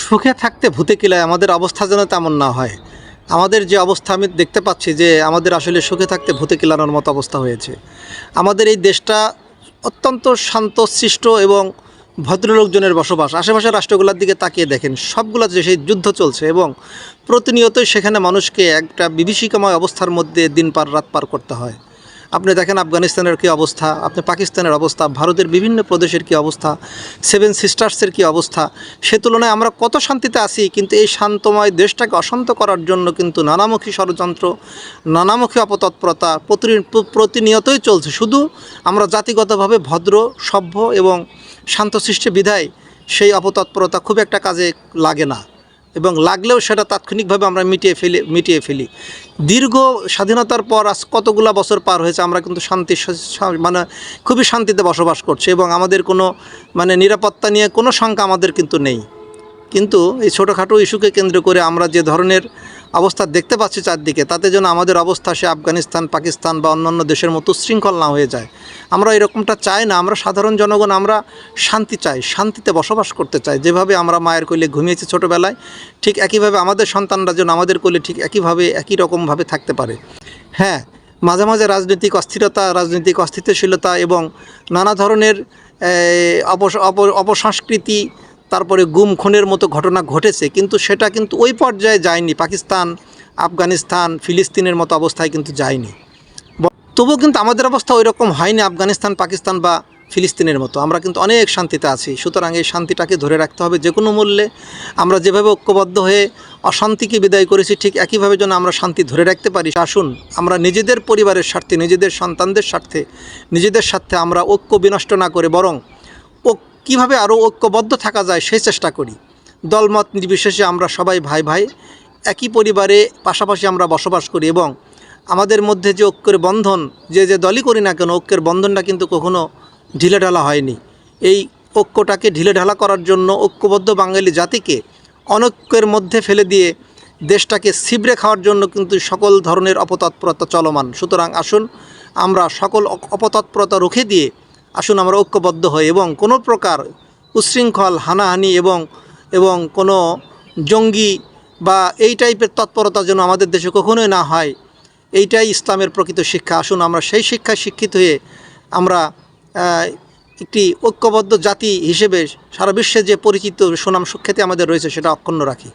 সুখে থাকতে ভূতে কিলায় আমাদের অবস্থা যেন তেমন না হয়। আমাদের যে অবস্থা আমি দেখতে পাচ্ছি যে আমাদের আসলে সুখে থাকতে ভূতে কিলানোর মতো অবস্থা হয়েছে। আমাদের এই দেশটা অত্যন্ত শান্তশিষ্ট এবং ভদ্রলোকজনের বসবাস। আশেপাশের রাষ্ট্রগুলোর দিকে তাকিয়ে দেখেন, সবগুলো যে সেই যুদ্ধ চলছে এবং প্রতিনিয়তই সেখানে মানুষকে একটা বিভীষিকাময় অবস্থার মধ্যে দিন পার রাত পার করতে হয়। আপনি দেখেন আফগানিস্তানের কী অবস্থা, আপনি পাকিস্তানের অবস্থা, ভারতের বিভিন্ন প্রদেশের কী অবস্থা, সেভেন সিস্টার্সের কী অবস্থা। সে তুলনায় আমরা কত শান্তিতে আছি, কিন্তু এই শান্তময় দেশটাকে অশান্ত করার জন্য কিন্তু নানামুখী ষড়যন্ত্র, নানামুখী অপতৎপরতা প্রতিনিয়তই চলছে। শুধু আমরা জাতিগতভাবে ভদ্র, সভ্য এবং শান্তশিষ্ট বিধায় সেই অপতৎপরতা খুব একটা কাজে লাগে না, এবং লাগলেও সেটা তাৎক্ষণিকভাবে আমরা মিটিয়ে ফেলি। দীর্ঘ স্বাধীনতার পর আজ কতগুলা বছর পার হয়েছে, আমরা কিন্তু মানে খুবই শান্তিতে বসবাস করছি এবং আমাদের কোনো নিরাপত্তা নিয়ে কোনো শঙ্কা আমাদের কিন্তু নেই। কিন্তু এই ছোটোখাটো ইস্যুকে কেন্দ্র করে আমরা যে ধরনের অবস্থা দেখতে পাচ্ছি চারদিকে, তাতে যেন আমাদের অবস্থা সে আফগানিস্তান, পাকিস্তান বা অন্যান্য দেশের মতো শৃঙ্খল না হয়ে যায়। আমরা এরকমটা চাই না। আমরা সাধারণ জনগণ, আমরা শান্তি চাই, শান্তিতে বসবাস করতে চাই। যেভাবে আমরা মায়ের কোলে ঘুমিয়েছি ছোটোবেলায়, ঠিক একইভাবে আমাদের সন্তানরা যেন আমাদের কোলে ঠিক একই রকমভাবে থাকতে পারে। হ্যাঁ, মাঝে মাঝে রাজনৈতিক অস্থিরতা, রাজনৈতিক অস্থিতিশীলতা এবং নানা ধরনের অপসংস্কৃতি, তারপরে গুম খুনের মতো ঘটনা ঘটেছে, কিন্তু সেটা কিন্তু ওই পর্যায়ে যায়নি। পাকিস্তান, আফগানিস্তান, ফিলিস্তিনের মতো অবস্থায় কিন্তু যায়নি। তবুও কিন্তু আমাদের অবস্থা ওই রকম হয়নি আফগানিস্তান, পাকিস্তান বা ফিলিস্তিনের মতো। আমরা কিন্তু অনেক শান্তিতে আছি। সুতরাং এই শান্তিটাকে ধরে রাখতে হবে যে কোনো মূল্যে। আমরা যেভাবে ঐক্যবদ্ধ হয়ে অশান্তিকে বিদায় করেছি, ঠিক একইভাবে যেন আমরা শান্তি ধরে রাখতে পারি। আসুন আমরা নিজেদের পরিবারের স্বার্থে, নিজেদের সন্তানদের স্বার্থে, নিজেদের স্বার্থে আমরা ঐক্য বিনষ্ট না করে বরং কীভাবে আরও ঐক্যবদ্ধ থাকা যায় সেই চেষ্টা করি। দলমত নির্বিশেষে আমরা সবাই ভাই ভাই, একই পরিবারে পাশাপাশি আমরা বসবাস করি এবং আমাদের মধ্যে যে ঐক্যের বন্ধন, যে দলই করি না কেন, ঐক্যের বন্ধনটা কিন্তু কখনো ঢিলেঢালা হয়নি। এই ঐক্যটাকে ঢিলেঢালা করার জন্য ঐক্যবদ্ধ বাঙালি জাতিকে অনৈক্যের মধ্যে ফেলে দিয়ে দেশটাকে ছিবড়ে খাওয়ার জন্য কিন্তু সকল ধরনের অপতৎপরতা চলমান। সুতরাং আসুন আমরা সকল অপতৎপরতা রুখে দিয়ে আসুন আমরা ঐক্যবদ্ধ হই এবং কোনো প্রকার উচ্ছৃঙ্খল, হানাহানি এবং কোনো জঙ্গি বা এই টাইপের তৎপরতা যেন আমাদের দেশে কখনোই না হয়। এইটাই ইসলামের প্রকৃত শিক্ষা। আসুন আমরা সেই শিক্ষায় শিক্ষিত হয়ে আমরা একটি ঐক্যবদ্ধ জাতি হিসেবে সারা বিশ্বে যে পরিচিত সুনাম সুখ্যাতি আমাদের রয়েছে সেটা অক্ষুণ্ণ রাখি।